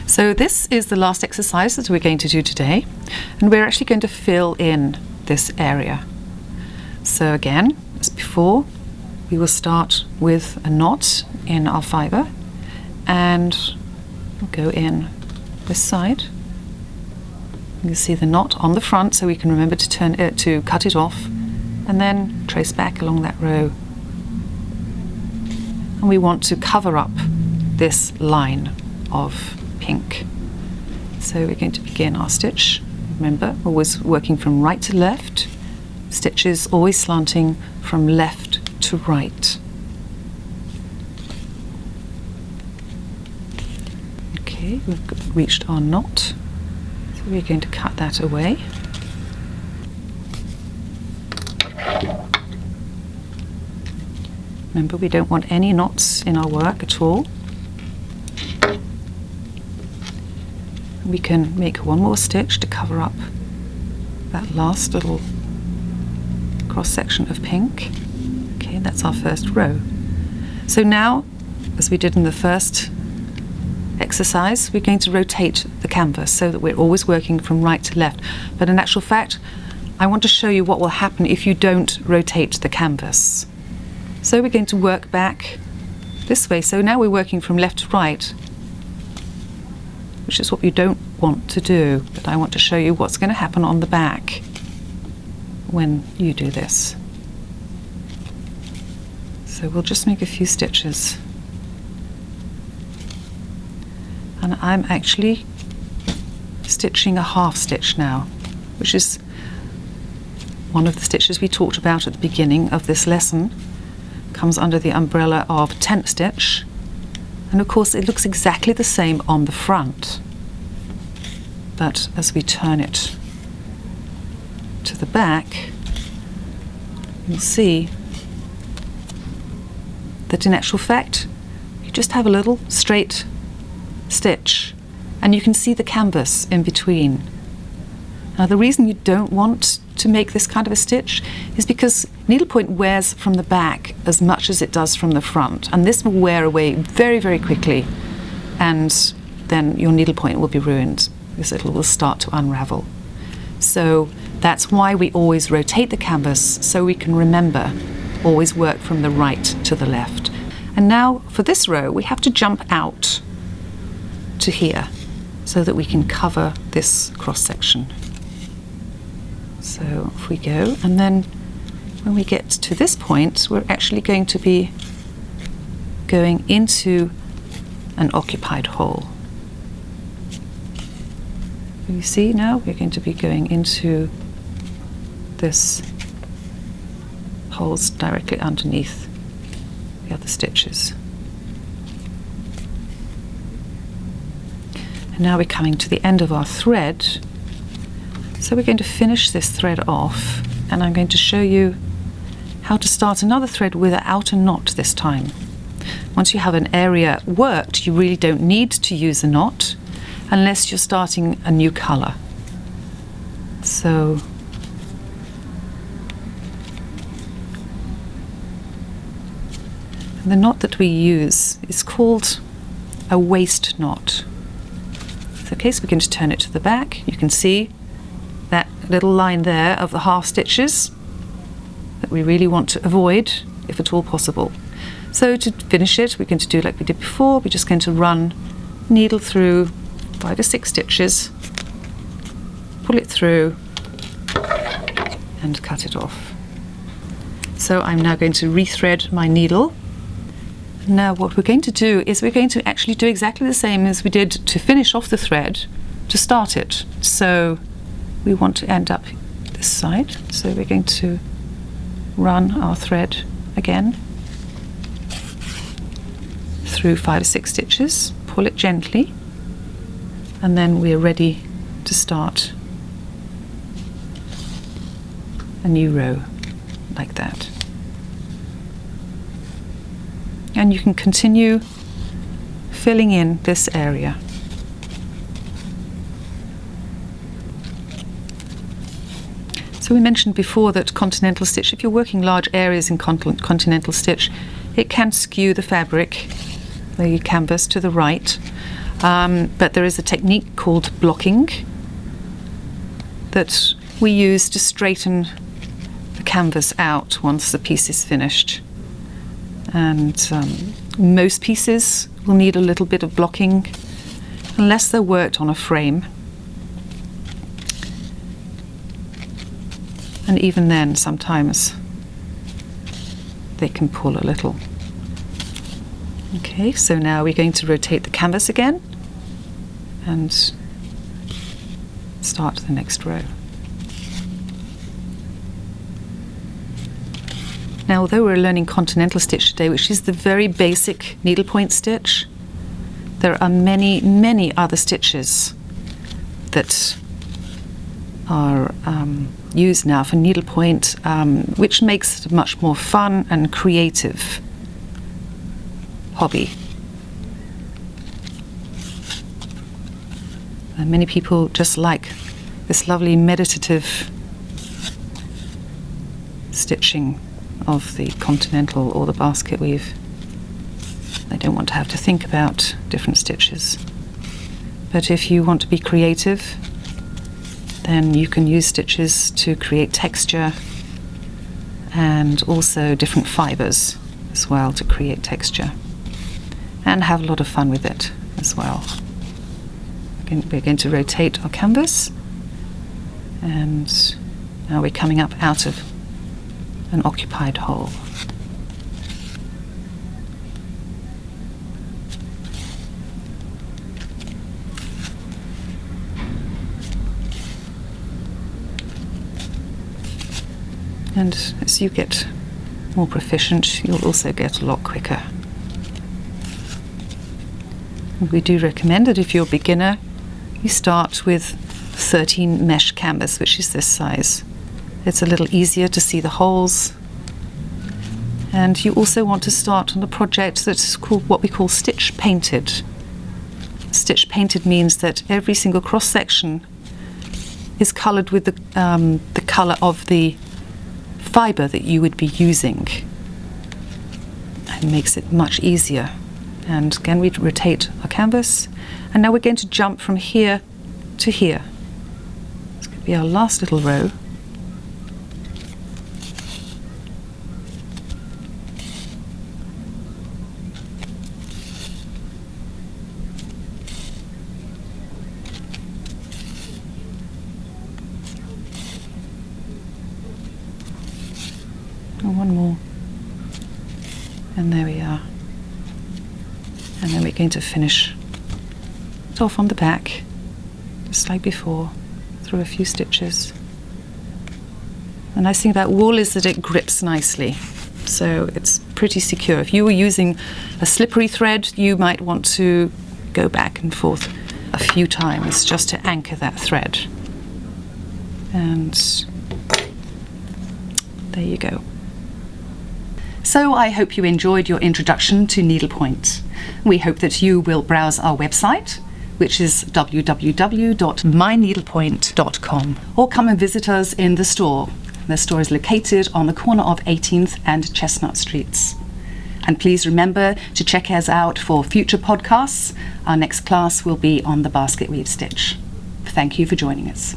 So this is the last exercise that we're going to do today, and we're actually going to fill in this area. So again, as before, we will start with a knot in our fibre, and we'll go in this side. You can see the knot on the front, so we can remember to to cut it off, and then trace back along that row. And we want to cover up this line of pink. So we're going to begin our stitch. Remember, always working from right to left. Stitches always slanting from left to right. Okay, we've reached our knot. So we're going to cut that away. Remember, we don't want any knots in our work at all. We can make one more stitch to cover up that last little cross section of pink. Okay, that's our first row. So now, as we did in the first exercise, we're going to rotate the canvas so that we're always working from right to left. But in actual fact, I want to show you what will happen if you don't rotate the canvas. So we're going to work back this way. So now we're working from left to right, which is what you don't want to do, but I want to show you what's going to happen on the back when you do this. So we'll just make a few stitches. And I'm actually stitching a half stitch now, which is one of the stitches we talked about at the beginning of this lesson. Comes under the umbrella of tent stitch. And of course it looks exactly the same on the front, but as we turn it to the back, you'll see that in actual fact you just have a little straight stitch and you can see the canvas in between. Now the reason you don't want to make this kind of a stitch is because needlepoint wears from the back as much as it does from the front, and this will wear away very, very quickly, and then your needlepoint will be ruined because it will start to unravel. So that's why we always rotate the canvas, so we can remember, always work from the right to the left. And now for this row we have to jump out to here so that we can cover this cross section. So off we go, and then when we get to this point we're actually going to be going into an occupied hole. You see now we're going to be going into this holes directly underneath the other stitches. And now we're coming to the end of our thread. So we're going to finish this thread off, and I'm going to show you how to start another thread without a knot this time. Once you have an area worked, you really don't need to use a knot unless you're starting a new colour. So the knot that we use is called a waist knot. So in case we're going to turn it to the back, you can see that little line there of the half stitches that we really want to avoid if at all possible. So to finish it, we're going to do like we did before. We're just going to run needle through 5 or 6 stitches, pull it through and cut it off. So I'm now going to rethread my needle. Now what we're going to do is we're going to actually do exactly the same as we did to finish off the thread to start it. So we want to end up this side, so we're going to run our thread again through 5 or 6 stitches, pull it gently, and then we're ready to start a new row like that. And you can continue filling in this area. So we mentioned before that Continental Stitch, if you're working large areas in Continental Stitch, it can skew the fabric, the canvas, to the right. But there is a technique called blocking that we use to straighten the canvas out once the piece is finished. And most pieces will need a little bit of blocking unless they're worked on a frame. And even then, sometimes they can pull a little. Okay, so now we're going to rotate the canvas again and start the next row. Now, although we're learning Continental Stitch today, which is the very basic needlepoint stitch, there are many, many other stitches that are used now for needlepoint, which makes it a much more fun and creative hobby. And many people just like this lovely meditative stitching of the Continental or the basket weave. They don't want to have to think about different stitches. But if you want to be creative, then you can use stitches to create texture and also different fibers as well to create texture and have a lot of fun with it as well. We're going to rotate our canvas, and now we're coming up out of an occupied hole. And as you get more proficient, you'll also get a lot quicker. And we do recommend that if you're a beginner, you start with 13 mesh canvas, which is this size. It's a little easier to see the holes. And you also want to start on a project that's called what we call stitch painted. Stitch painted means that every single cross section is coloured with the colour of the fibre that you would be using. It makes it much easier. And again, we rotate our canvas, and now we're going to jump from here to here. It's going to be our last little row. One more, and there we are. And then we're going to finish it off on the back, just like before, through a few stitches. The nice thing about wool is that it grips nicely, so it's pretty secure. If you were using a slippery thread, you might want to go back and forth a few times just to anchor that thread. And there you go. So I hope you enjoyed your introduction to needlepoint. We hope that you will browse our website, which is www.myneedlepoint.com, or come and visit us in the store. The store is located on the corner of 18th and Chestnut Streets. And please remember to check us out for future podcasts. Our next class will be on the basket weave stitch. Thank you for joining us.